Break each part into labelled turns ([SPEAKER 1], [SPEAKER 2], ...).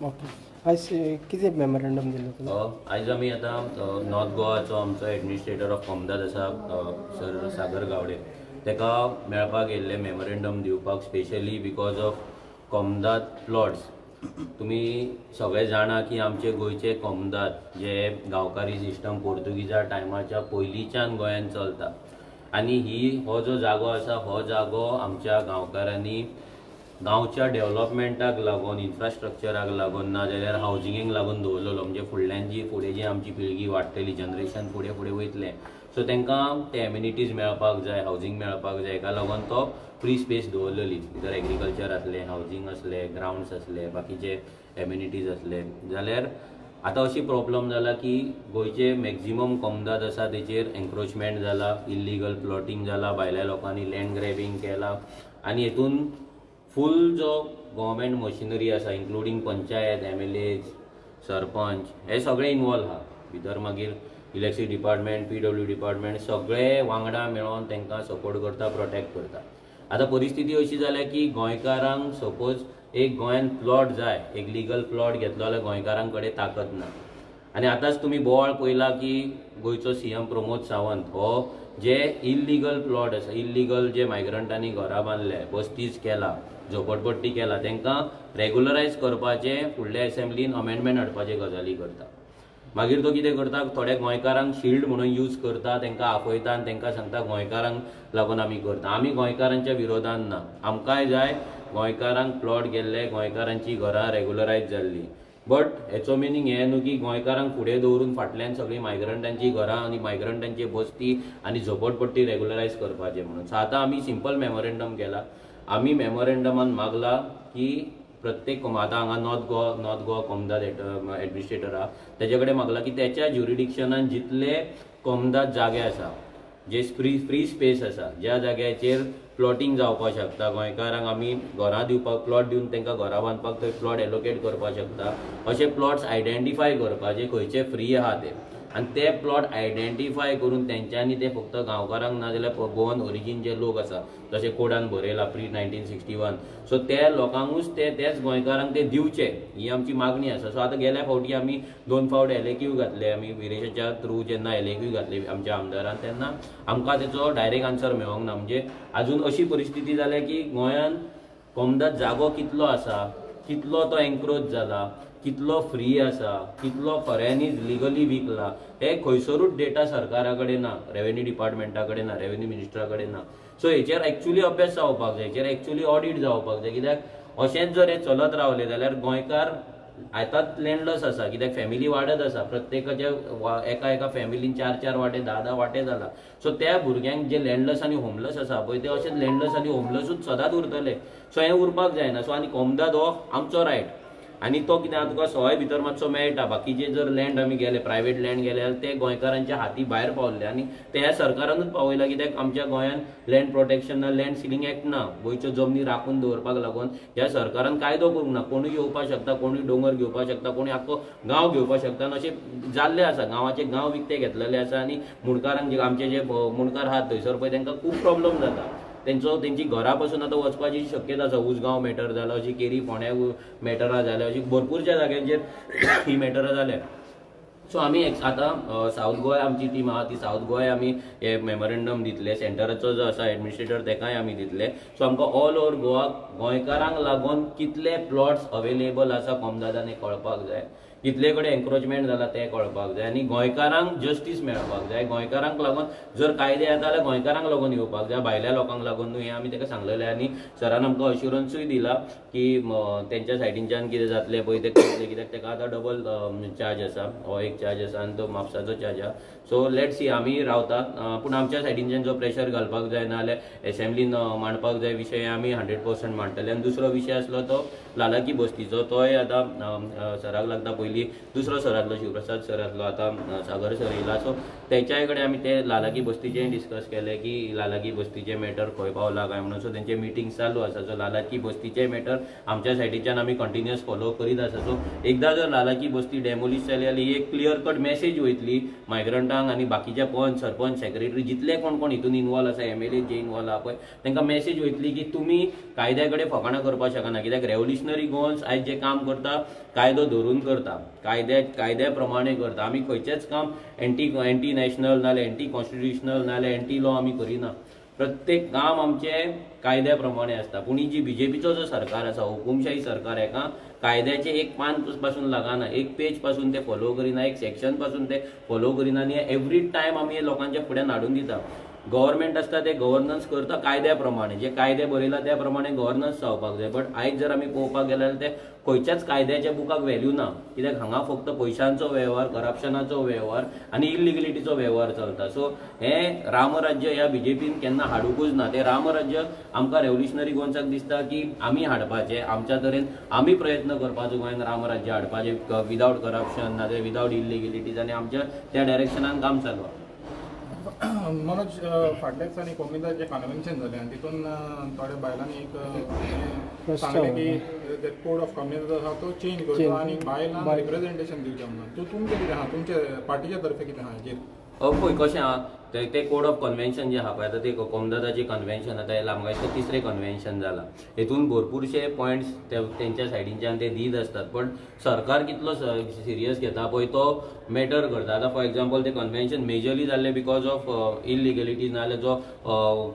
[SPEAKER 1] Okay. आज किती memorandum दिलं तुम्ही?
[SPEAKER 2] आयज आमी आतां नॉर्थ गोवाचो आमचो एडमिनिस्ट्रेटर ऑफ कोमदाद आसा सर सागर गावडे, तेका मेळपाक येयल्ले मेमोरंडम दिवपाक, स्पेशली बिकॉज ऑफ कोमदाद प्लॉट्स. तुमी सगळे जाणा की आमचे गोंयचे कोमदाद जे गांवकारी सिस्टम पोर्तुगीजा टायमाच्या पयलींच्यान गोंयांत चलता, आनी हो जो जागो आसा हो जागो आमच्या गांवकारांनी गांवच्या डेव्हलपमेंटाक लागून, इन्फ्रास्ट्रक्चराक लागून, ना जाल्यार हावजिंगेक लागून दवरलेलो. म्हणजे फुडें जी आमची पिळगी वाडटली, जनरेशन फुडें वयतलें, सो तांकां ते एम्युनिटीज मेळपाक जाय, हावजिंग मेळपाक जाय, हेका लागून तो फ्री स्पेस दवरलेली. भितर एग्रीकल्चर आसलें, हावजिंग असलें, ग्राउंड्स असले, बाकीचे एम्युनिटीज असले. जाल्यार आतां अशी प्रॉब्लम जाला की गोंयचे मॅक्झिमम कोमदाद आसा तेचेर एन्क्रोचमेंट जाला, इल्लिगल प्लॉटिंग जाला, भायल्या लोकांनी लँड ग्रॅबिंग केला, आनी हेतून फूल जो गव्हर्मेंट मशिनरी आसा, इन्क्लुडींग पंचायत, MLAs, सरपंच, हे सगळे इन्वॉल्व आहा भितर. मागीर इलेक्ट्रिसिटी डिपार्टमेंट, PW डिपार्टमेंट सगळे वांगडा मेळोन तांकां सपोर्ट करता, प्रोटेक्ट करता. आतां परिस्थिती अशी जाल्या की गोंयकारांक सपोज एक गोंयांत प्लॉट जाय, एक लिगल प्लॉट घेतलो जाल्यार गोंयकारां कडेन ताकद ना. आनी आतांच तुमी बोवाळ पळयला की गोंयचो CM प्रमोद सावंत हो जे इल्लिगल प्लॉट आसा, इल्लिगल जे मायग्रंटांनी घरां बांदले, बस्तीज केला, झोपडपट्टी केला, तांकां रेग्युलरायज करपाचे फुडल्या असेंब्लीन अमेंडमेंट हाडपाचे गजाली करता. मागीर तो कितें करता, थोड्या गोंयकारांक शिल्ड म्हणून यूज करता, तांकां आपयता आनी तांकां सांगता गोंयकारांक लागून आमी करता. आमी गोंयकारांच्या विरोधान ना, आमकांय जाय गोंयकारांक प्लॉट गेल्ले, गोंयकारांची घरां रेग्युलरायज जाल्ली. बट हेचो मिनींग हें न्हू की गोंयकारांक फुडें दवरून फाटल्यान सगळीं मायग्रंटांची घरां आनी मायग्रंटांची बस्ती आनी झोपडपट्टी रेग्युलरायज करपाचें म्हणून. सो आतां आमी सिंपल मेमोरंडम केला. आमी मेमोरंडमान मागला की प्रत्येक आतां हांगा नॉर्थ गोवा कोमदाद एडमिनिस्ट्रेटर आहा, तेजे कडेन मागला की त्याच्या ज्युरिडिक्शनान जितले कोमदाद जागे आसा, जे फ्री स्पेस आसा, ज्या जाग्याचेर प्लॉटिंग जावपाक शकता, गोंयकारांक आमी घरां दिवपाक, प्लॉट दिवन तांकां घरां बांदपाक थंय प्लॉट एलोकेट करपाक शकता, अशे प्लॉट्स आयडेंटिफाय करपाचे खंयचे फ्री आहा ते, आनी ते प्लॉट आयडेंटिफाय करून तेंच्यांनी ते फक्त गांवकारांक ना जाल्यार गोवन ओरिजीन जे लोक आसा, जशे कोडान बरयला pre-1961, सो ते लोकांकूच तेच गोंयकारांक ते दिवचे, ही आमची मागणी आसा. सो आतां गेल्या फावटी आमी 2 फावट LAQ घातले, आमी विरेशाच्या थ्रू जेन्ना LAQ घातले आमच्या आमदारान, तेन्ना आमकां तेचो डायरेक्ट आन्सर मेळोंक ना. म्हणजे आजून अशी परिस्थिती जाल्या की गोंयांत कोमदाद जागो कितलो आसा, कितलो तो एन्क्रोच जाला, कितलो फ्री आसा, कितलो खऱ्यांनीच लिगली विकला, हे खंयसरूच डेटा सरकारा कडेन ना, रेव्हेन्यू डिपार्टमेंटा कडेन ना, रेव्हेन्यू मिनिस्टरा कडेन ना. सो हेचेर एक्चुअली अभ्यास जावपाक जाय, हेचेर एक्चुअली ऑडिट जावपाक जाय. कित्याक अशेंच जर हे चलत रावले जाल्यार गोंयकार आतांच लँडलस आसा, कित्याक फॅमिली वाडत आसा, प्रत्येकाच्या एका फॅमिलीन 4 वाटे 10 वाटे जाला. सो त्या भुरग्यांक जे लँडलस आनी होमलस आसा पळय, ते अशेंच लँडलस आनी होमलसूच सदांच उरतले. सो हें उरपाक जायना. सो आनी कोमदाद हो आमचो रायट, आनी तो कितें तुका सवाय भितर मातसो मेळटा. बाकीचे जर लँड आमी गेले, प्रायवेट लँड गेले जाल्यार ते गोंयकारांच्या हाती भायर पावल्ले, आनी ते ह्या सरकारानूच पावयला. कित्याक आमच्या गोंयांत लँड प्रोटेक्शन ना, लँड सिलींग एक्ट ना, गोंयच्यो जमनी राखून दवरपाक लागून ह्या सरकारान कायदो करूंक ना. कोणूय येवपाक शकता, कोणूय दोंगर घेवपाक शकता, कोणूय आख्खो गांव घेवपाक शकता, आनी अशें जाल्लें आसा. गांवाचे गांव विकते घेतलेले आसा, आनी मुणकारांक जे आमचे जे मुणकार आहात थंयसर पळय, तांकां खूब प्रॉब्लम जाता. तेंची घरा पासून आतां वचपाची शक्यता आसा. उसगांव मॅटर जाला, अशी केरी फोंड्या मॅटरां जाल्या, अशी भरपूरच्या जाग्यांचेर ही मॅटरां जाल्या. सो आमी आतां सावथ गोंय आमची टीम आहा, ती सावथ गोंय आमी हे मेमोरंडम दितले. सेंटराचो जो आसा एडमिनिस्ट्रेटर, तेकाय आमी दितले. सो आमकां ऑल ओव्हर गोवा गोंयकारांक लागून कितले प्लॉट्स अवेलेबल आसा कोमदादान हें कळपाक जाय, कितले कडेन एन्क्रोचमेंट जाला तें कळपाक जाय, आनी गोंयकारांक जस्टीस मेळपाक जाय. गोंयकारांक लागून जर कायदे येता जाल्यार गोंयकारांक लागून येवपाक जाय, भायल्या लोकांक लागून न्हू. हें आमी ताका सांगलेलें, आनी सरान आमकां अश्युरन्सूय दिला की तेंच्या सायडींच्यान कितें जातलें पळय तें करतलें. कित्याक ताका आतां डबल चार्ज आसा, हो एक चार्ज आसा आनी तो म्हापसाचो चार्ज आसा. सो लेट्स सी, आमी रावतात. पूण आमच्या सायडींच्यान जो प्रेशर घालपाक जाय, ना जाल्यार असेंब्लीन मांडपाक जाय विशय, आमी 100% मांडटले. आनी दुसरो विशय आसलो तो लालाकी बस्तीचो, तोय आतां सराक लागता पयलीं दुसरो सर आसलो शिवप्रसाद सर आसलो, आतां सागर सर येयला. सो तेच्याय कडेन आमी ते लालाकी बस्तीचें डिस्कस केलें की लालाकी बस्तीचें मॅटर खंय पावला काय म्हणून. सो तेंचे मिटींग्स चालू आसा. सो लालाकी बस्तीचें मॅटर आमच्या सायडीच्यान आमी कंटिन्युअस फॉलो करीत आसा. सो एकदां जर लालाकी बस्ती डेमोलिश जाली जाल्यार एक क्लियर कट मेसेज वयतली मायग्रंटांक आनी बाकीचे पंच सरपंच सेक्रेटरी जितले कोण हितून इन्वॉल्व आसा, MLA जे इन्वॉल्व आहा पळय तांकां मेसेज वयतली की तुमी कायद्या कडेन फकाणां करपाक शकना. कित्याक रेव्होल्युशनरी गोवन्स आयज जे काम करता कायदो धरून करता, कायद्या प्रमाणे करता. आमी खंयचेंच काम एंटी नॅशनल नाल्यार एंटी कॉन्स्टिट्युशनल नाल्यार एंटी लॉ आमी करिना. प्रत्येक काम आमचें कायद्या प्रमाणे आसता. पूण ही जी BJPचो जो सरकार आसा, हुकुमशाही सरकार, हेका कायद्याचे एक पान पासून लागना, एक पेज पासून ते फॉलो करिना, एक सेक्शन पासून ते फॉलो करिना आनी एवरी टायम आमी हे लोकांच्या फुड्यान हाडून दिता. गव्हर्नमेंट आसता ते गव्हर्नन्स करता कायद्या प्रमाणे, जे कायदे बरयला त्या प्रमाणे गव्हर्नन्स जावपाक जाय. बट आयज जर आमी पळोवपाक गेले जाल्यार ते खंयच्याच कायद्याच्या बुकाक व्हॅल्यू ना. कित्याक हांगा फक्त पयशांचो वेव्हार, करप्शनाचो वेव्हार आनी इलिगलिटीचो वेव्हार चलता. सो हे रामराज्य ह्या BJPन केन्ना हाडूकूच ना. ते रामराज्य आमकां रेव्होल्युशनरी गोवन्साक दिसता की आमी हाडपाचें, आमच्या तरेन आमी प्रयत्न करपाचो गोंयान रामराज्य हाडपाचें विदावट करप्शन नाजाल्यार विदावट इलिगलिटीज, आनी आमच्या त्या डायरेक्शनान काम चालू आसा.
[SPEAKER 3] मनोज, फाटल्या दिसांनी कोमिदाचें कन्वेन्शन जालें आनी तितून थोड्या बायलांनी एक सांगलें की कोड ऑफ कॉन्डक्ट आसा तो चेंज करचो आनी बायलांक रिप्रेझेंटेशन दिवचें म्हणून. तुमचें कितें आहा, तुमच्या पार्टीच्या तर्फे कितें आहा हाजेर?
[SPEAKER 2] पळय कशें आहा ते कोड ऑफ कन्वेन्शन जे आहा पळय, आतां ते कोमदादाचें कन्वेन्शन आतां हें आमकां दिसता तिसरें कन्वेन्शन जालां. हेतून भरपूरशे पॉयंट्स तेंच्या सायडींच्यान ते दीत आसतात. पण सरकार कितलो सिरियस घेता पळय तो मॅटर करता. आतां फॉर एक्झाम्पल ते कन्वेन्शन मेजरली जाल्लें बिकॉज ऑफ इलिगलिटीज नाल्यार जो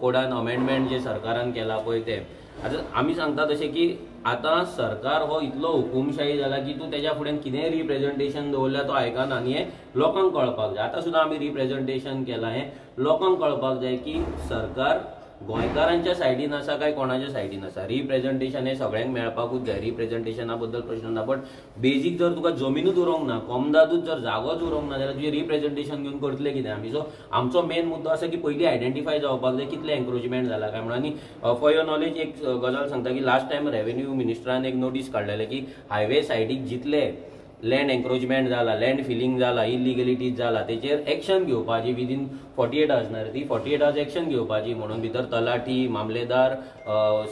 [SPEAKER 2] कोडान अमेंडमेंट जे सरकारान केला पळय ते. आतां आमी सांगता तशें की आतां सरकार हो इतलो हुकुमशाही जाला की तूं तेज्या फुड्यान कितेंय रिप्रेझेंटेशन दवरल्यार तो आयकना आनी हें लोकांक कळपाक जाय. आतां सुद्दां आमी रिप्रेझेंटेशन केलां, हें लोकांक कळपाक जाय की सरकार गोंयकारांच्या सायडीन आसा काय कोणाच्या सायडीन आसा. रिप्रेझेंटेशन हें सगळ्यांक मेळपाकूच जाय, रिप्रेझेंटेशना बद्दल प्रश्न ना. बट बेजीक जर तुका जमिनूच उरोंक ना, कोमदादूच जर जागोच उरोंक ना जाल्यार तुजें रिप्रेझेंटेशन घेवन करतले कितें आमी. सो आमचो मेन मुद्दो आसा की पयलीं आयडेंटिफाय जावपाक जाय कितलें एन्क्रोचमेंट जाला काय म्हणून. आनी फॉर युअर नॉलेज एक गजाल सांगता की लास्ट टायम रेव्हेन्यू मिनिस्टरान एक नोटीस काडलेलें की हायवे सायडीक जितले लँड एन्क्रोचमेंट जाला, लँड फिलिंग जाला, इलिगलिटीज जाला, तेचेर एक्शन घेवपाची विदीन 48 hours ना ती 48 hours एक्शन घेवपाची म्हणून. भितर तलाठी, मामलेदार,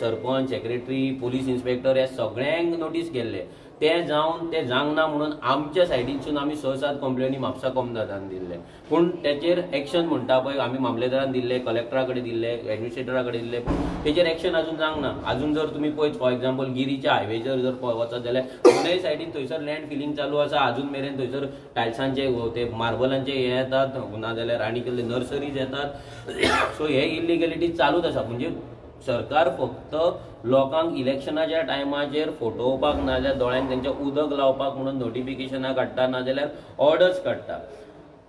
[SPEAKER 2] सरपंच, सेक्रेटरी, पुलीस इन्स्पेक्टर हे सगळ्यांक नोटीस केल्ले. ते जावंक ना म्हणून आमच्या सायडीनसून आमी 6-7 कंप्लेनी म्हापसा कोमदादान दिल्ले. पूण तेचेर एक्शन म्हणटा पळय आमी मामलेदारान दिल्ले, कलेक्टरा कडेन दिल्ले, एडमिनिस्ट्रेटरा कडेन दिल्ले, पूण तेचेर एक्शन अजून जावंक ना. अजून जर तुमी पळयत फॉर एक्झाम्पल गिरीच्या हायवेचेर जर वचत जाल्यार दोनूय सायडीन थंयसर लँड फिलिंग चालू आसा. अजून मेरेन थंयसर टायल्सांचे ते मार्बलांचे हे येतात नाजाल्यार आनी कसले नर्सरीज येतात. सो हे इलिगलिटीज चालूच आसा. म्हणजे सरकार फक्त लोकांक इलेक्शनाच्या टायमाचेर फोटोवपाक नाजाल्यार दोळ्यांक तेंच्या उदक लावपाक म्हणून नोटिफिकेशनां काडटा नाजाल्यार ऑर्डर्स काडटा.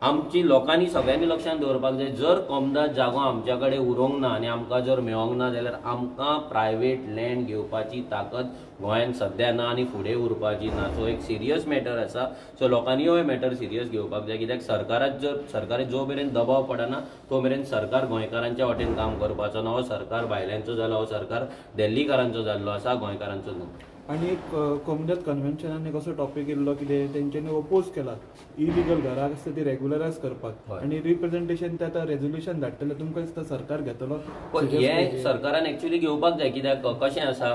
[SPEAKER 2] आमची लोकांनी सगळ्यांनी लक्षात दवरपाक जाय, जर कोमदाद जागो आमच्या कडेन उरोंक ना आनी आमकां जर मेळोंक ना जाल्यार आमकां प्रायवेट लँड घेवपाची ताकद गोंयांत सध्या ना आनी फुडें उरपाची ना. सो एक सिरियस मॅटर आसा. सो लोकांनी हो मॅटर सिरियस घेवपाक जाय. कित्याक सरकाराक जो मेरेन दबाव पडना तो मेरेन सरकार गोंयकारांच्या वाटेन काम करपाचो ना. हो सरकार भायल्यांचो जालो, हो सरकार दिल्लीकारांचो जाल्लो आसा, गोंयकारांचो न्हू.
[SPEAKER 4] आनी एक कोमदाद कन्वेन्शनान एक असो टॉपीक येयल्लो कितें तेंच्यांनी ओपोज केला इलिगल घरां आसता ती रेग्युलरायज करपाक आनी रिप्रेझेंटेशन ते आतां रेझोल्युशन धाडटले. तुमकां दिसता सरकार घेतलो?
[SPEAKER 2] हे सरकारान एक्चुअली घेवपाक जाय. कित्याक कशें आसा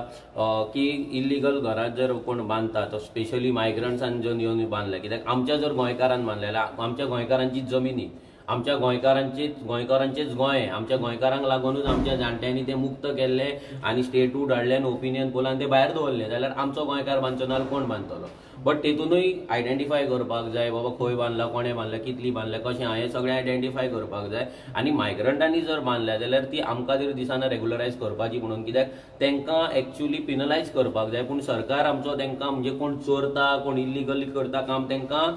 [SPEAKER 2] की इलिगल घरां जर कोण बांदता तो स्पेशली मायग्रंट्सान जर येवन बांदले. कित्याक आमच्या जर गोंयकारान बांदले जाल्यार आमच्या गोंयकारांचीच जमिनी, आमच्या गोंयकारांचेच गोंय, आमच्या गोंयकारांक लागूनच आमच्या जाणट्यांनी ते मुक्त केल्ले आनी स्टेटूट हाडले आनी ओपिनियन पोलान ते भायर दवरले. जाल्यार आमचो गोंयकार बांदचो नाल्यार कोण बांदतलो. बट तेतूनय आयडेंटिफाय करपाक जाय बाबा खंय बांदला, कोणें बांदला, कितली बांदला, कशें हां हें सगळें आयडेंटिफाय करपाक जाय. आनी मायग्रंटांनी जर बांदल्या जाल्यार ती आमकां तरी दिसना रेग्युलरायज करपाची म्हणून. कित्याक तेंकां एक्चुअली पिनलायज करपाक जाय. पूण सरकार आमचो तेंकां म्हणजे कोण चोरता, कोण इलिगली करता काम तेंकां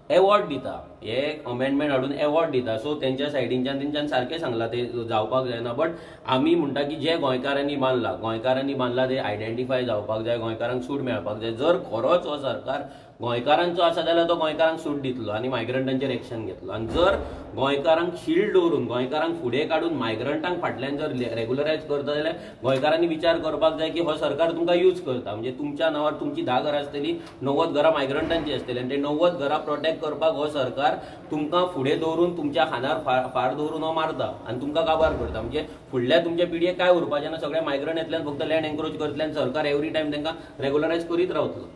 [SPEAKER 2] एवॉर्ड दिता, हे अमेंडमेंट हाडून एवॉर्ड दिता. सो तेंच्या सायडींच्यान तेंच्यान सारकें सांगलां ते जावपाक जायना. बट आमी म्हणटा की जे गोंयकारांनी बांदला ते आयडेंटिफाय जावपाक जाय, गोंयकारांक सूट मेळपाक जाय. जर खरोच हो सरकार गोंयकारांचो आसा जाल्यार तो गोंयकारांक सूट दितलो आनी मायग्रंटांचेर एक्शन घेतलो. आनी जर गोंयकारांक शिल्ड दवरून गोंयकारांक फुडें काडून मायग्रंटांक फाटल्यान जर रेग्युलरायज करता जाल्यार गोंयकारांनी विचार करपाक जाय की हो सरकार तुमकां यूज करता. म्हणजे तुमच्या नांवार तुमची 10 घरां आसतली, 90 घरां मायग्रंटांची आसतली आनी ते 90 घरां प्रोटेक्ट करपाक हो सरकार तुमकां फुडें दवरून तुमच्या खांदार फार दवरून हो मारता आनी तुमकां काबार करता. म्हणजे फुडल्या तुमच्या पिडयेक काय उरपाचें ना, सगळे मायग्रंट येतल्यान फक्त लँड एन्क्रोच करतले आनी सरकार एवरी टायम तांकां रेग्युलरायज करीत रावतलो.